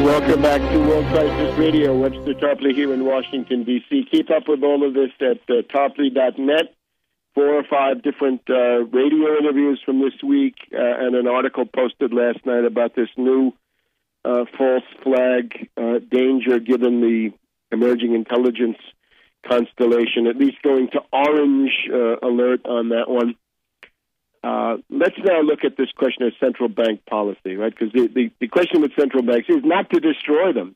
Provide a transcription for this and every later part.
Welcome back to World Crisis Radio. Webster Tarpley here in Washington, D.C. Keep up with all of this at tarpley.net. 4 or 5 different radio interviews from this week and an article posted last night about this new false flag danger given the emerging intelligence constellation, at least going to orange alert on that one. Let's now look at this question of central bank policy, right? Because the question with central banks is not to destroy them,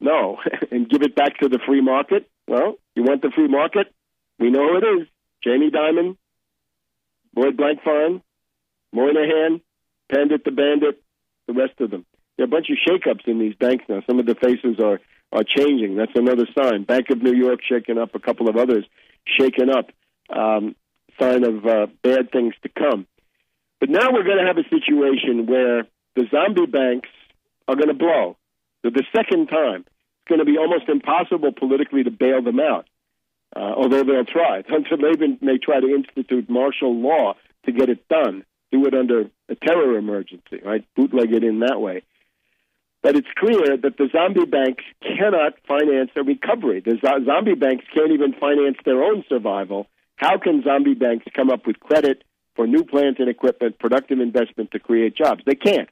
no, and give it back to the free market. Well, you want the free market? We know who it is. Jamie Dimon, Boyd Blankfein, Moynihan, Pandit the Bandit, the rest of them. There are a bunch of shakeups in these banks now. Some of the faces are changing. That's another sign. Bank of New York shaken up, a couple of others shaken up. Sign of bad things to come. But now we're going to have a situation where the zombie banks are going to blow. For the second time, it's going to be almost impossible politically to bail them out, although they'll try. Hunter Laban may try to institute martial law to get it done, do it under a terror emergency, right? Bootleg it in that way. But it's clear that the zombie banks cannot finance a recovery. The zombie banks can't even finance their own survival. How can zombie banks come up with credit for new plant and equipment, productive investment to create jobs? They can't.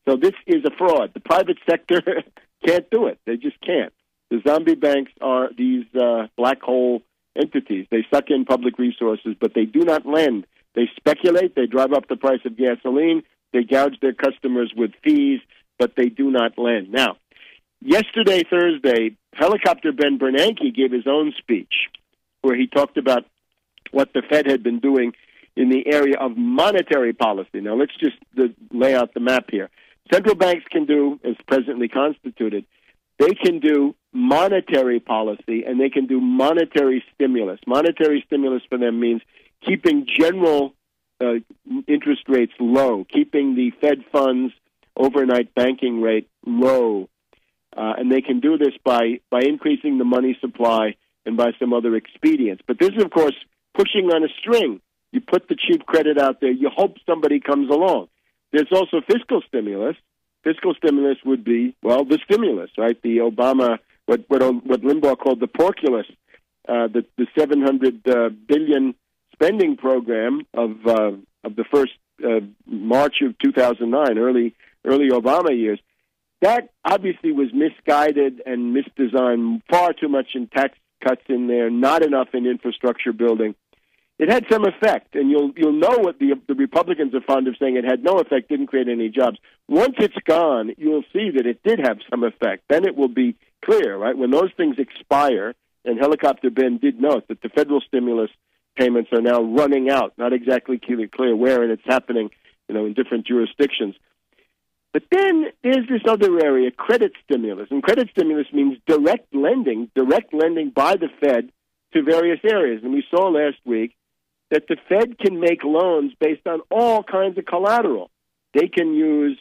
So this is a fraud. The private sector can't do it. They just can't. The zombie banks are these black hole entities. They suck in public resources, but they do not lend. They speculate. They drive up the price of gasoline. They gouge their customers with fees, but they do not lend. Now, yesterday, Thursday, Helicopter Ben Bernanke gave his own speech where he talked about what the Fed had been doing in the area of monetary policy. Now, let's just lay out the map here. Central banks can do, as presently constituted, they can do monetary policy and they can do monetary stimulus. Monetary stimulus for them means keeping general interest rates low, keeping the Fed funds overnight banking rate low. And they can do this by increasing the money supply and by some other expedients. But this is, of course, pushing on a string. You put the cheap credit out there. You hope somebody comes along. There's also fiscal stimulus. Fiscal stimulus would be, well, the stimulus, right? The Obama, what Limbaugh called the porculus, the $700 billion spending program of the first March of 2009, early Obama years. That obviously was misguided and misdesigned. Far too much in tax cuts in there, not enough in infrastructure building. It had some effect, and you'll know what the Republicans are fond of saying. It had no effect, didn't create any jobs. Once it's gone, you'll see that it did have some effect. Then it will be clear, right? When those things expire, and Helicopter Ben did note that the federal stimulus payments are now running out, not exactly clear where, and it's happening, in different jurisdictions. But then there's this other area, credit stimulus. And credit stimulus means direct lending by the Fed to various areas. And we saw last week that the Fed can make loans based on all kinds of collateral. They can use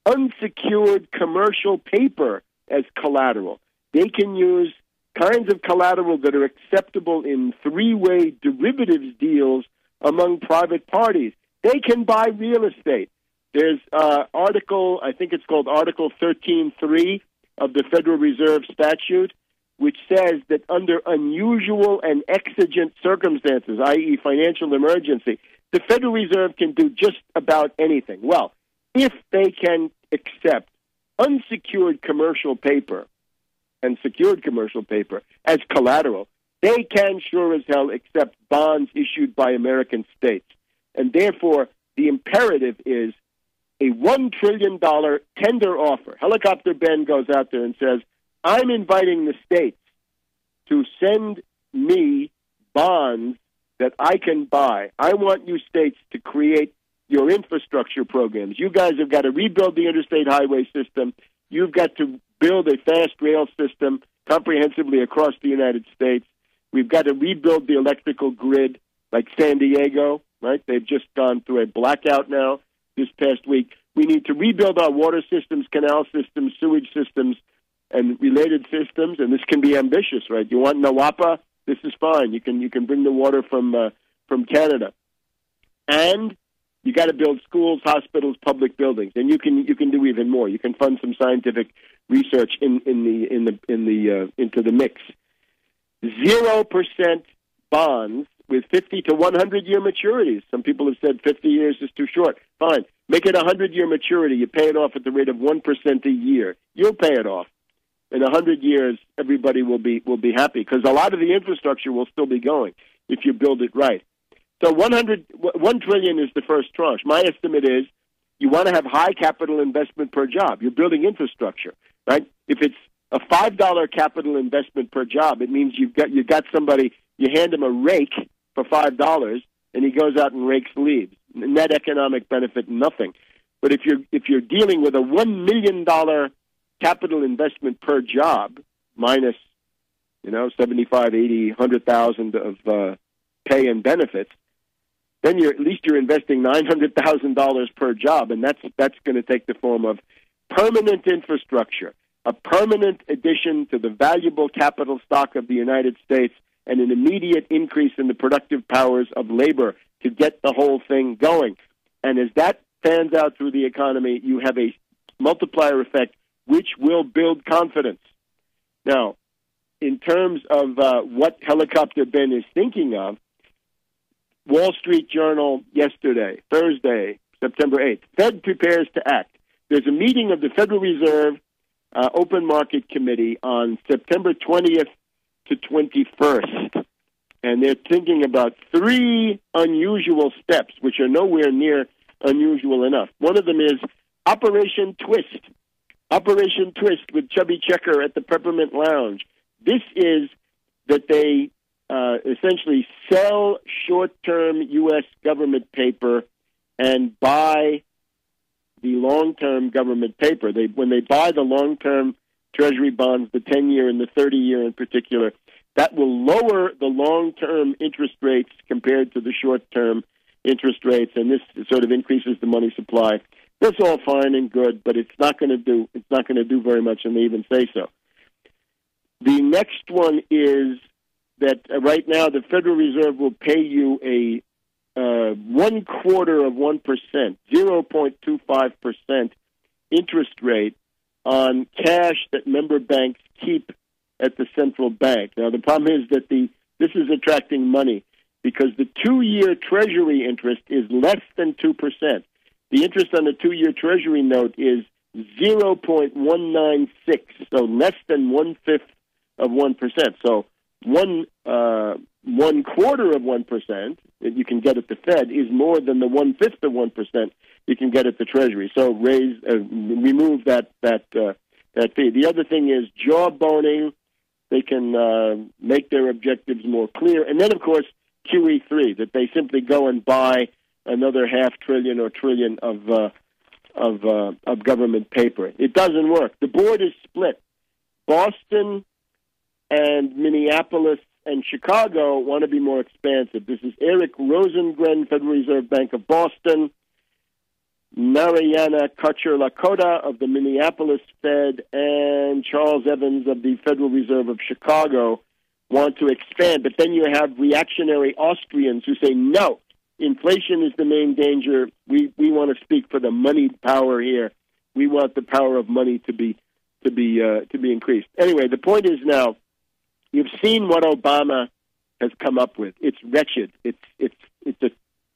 unsecured commercial paper as collateral. They can use kinds of collateral that are acceptable in three-way derivatives deals among private parties. They can buy real estate. There's article, I think it's called Article 13.3 of the Federal Reserve Statute, which says that under unusual and exigent circumstances, i.e. financial emergency, the Federal Reserve can do just about anything. Well, if they can accept unsecured commercial paper and secured commercial paper as collateral, they can sure as hell accept bonds issued by American states. And therefore, the imperative is a $1 trillion tender offer. Helicopter Ben goes out there and says, I'm inviting the states to send me bonds that I can buy. I want you states to create your infrastructure programs. You guys have got to rebuild the interstate highway system. You've got to build a fast rail system comprehensively across the United States. We've got to rebuild the electrical grid like San Diego, right? They've just gone through a blackout now this past week. We need to rebuild our water systems, canal systems, sewage systems, and related systems, and this can be ambitious, right? You want Nawapa? This is fine. You can bring the water from Canada, and you got to build schools, hospitals, public buildings, and you can do even more. You can fund some scientific research into the mix. 0% bonds with 50 to 100-year maturities. Some people have said 50 years is too short. Fine. Make it a 100-year maturity. You pay it off at the rate of 1% a year. You'll pay it off. In 100 years, everybody will be happy because a lot of the infrastructure will still be going if you build it right. So $1 trillion is the first tranche. My estimate is you want to have high capital investment per job. You're building infrastructure, right? If it's a $5 capital investment per job, it means you got somebody. You hand him a rake for $5, and he goes out and rakes leaves. Net economic benefit, nothing. But if you're dealing with a $1 million capital investment per job, minus 75, 80, 100,000 of pay and benefits, then you're investing $900,000 per job, and that's going to take the form of permanent infrastructure, a permanent addition to the valuable capital stock of the United States, and an immediate increase in the productive powers of labor to get the whole thing going. And as that fans out through the economy, you have a multiplier effect which will build confidence. Now, in terms of what Helicopter Ben is thinking of, Wall Street Journal yesterday, Thursday, September 8th, Fed prepares to act. There's a meeting of the Federal Reserve Open Market Committee on September 20th to 21st, and they're thinking about 3 unusual steps, which are nowhere near unusual enough. One of them is Operation Twist. Operation Twist with Chubby Checker at the Peppermint Lounge. This is that they essentially sell short-term U.S. government paper and buy the long-term government paper. When they buy the long-term Treasury bonds, the 10-year and the 30-year in particular, that will lower the long-term interest rates compared to the short-term interest rates, and this sort of increases the money supply. That's all fine and good, but it's not going to do very much, and they even say so. The next one is that right now the Federal Reserve will pay you a 0.25%, 0.25% interest rate on cash that member banks keep at the central bank. Now, the problem is that this is attracting money because the 2-year Treasury interest is less than 2%. The interest on the 2-year Treasury note is 0.196, so less than 1/5 of 1%. So 1/4 of 1% that you can get at the Fed is more than the 1/5 of 1% you can get at the Treasury. So remove that fee. The other thing is jawboning. They can make their objectives more clear, and then of course QE3, that they simply go and buy another $500 billion or $1 trillion of government paper. It doesn't work. The board is split. Boston and Minneapolis and Chicago want to be more expansive. This is Eric Rosengren, Federal Reserve Bank of Boston, Mariana Kutcher-Lakota of the Minneapolis Fed, and Charles Evans of the Federal Reserve of Chicago want to expand. But then you have reactionary Austrians who say, no, inflation is the main danger. We want to speak for the moneyed power here. We want the power of money to be increased. Anyway, the point is now, you've seen what Obama has come up with. It's wretched. It's a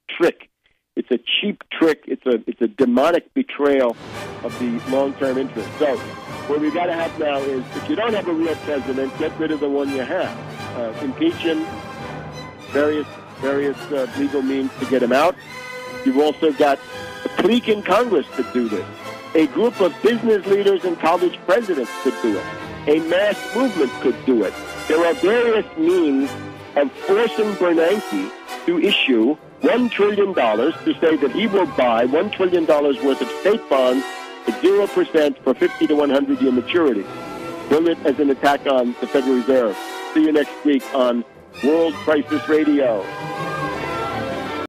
trick. It's a cheap trick. It's a demonic betrayal of the long-term interest. So what we've got to have now is, if you don't have a real president, get rid of the one you have. Impeach him, various legal means to get him out. You've also got a clique in Congress to do this. A group of business leaders and college presidents could do it. A mass movement could do it. There are various means of forcing Bernanke to issue $1 trillion to say that he will buy $1 trillion worth of state bonds at 0% for 50 to 100-year maturity. Bill it as an attack on the Federal Reserve. See you next week on World Crisis Radio.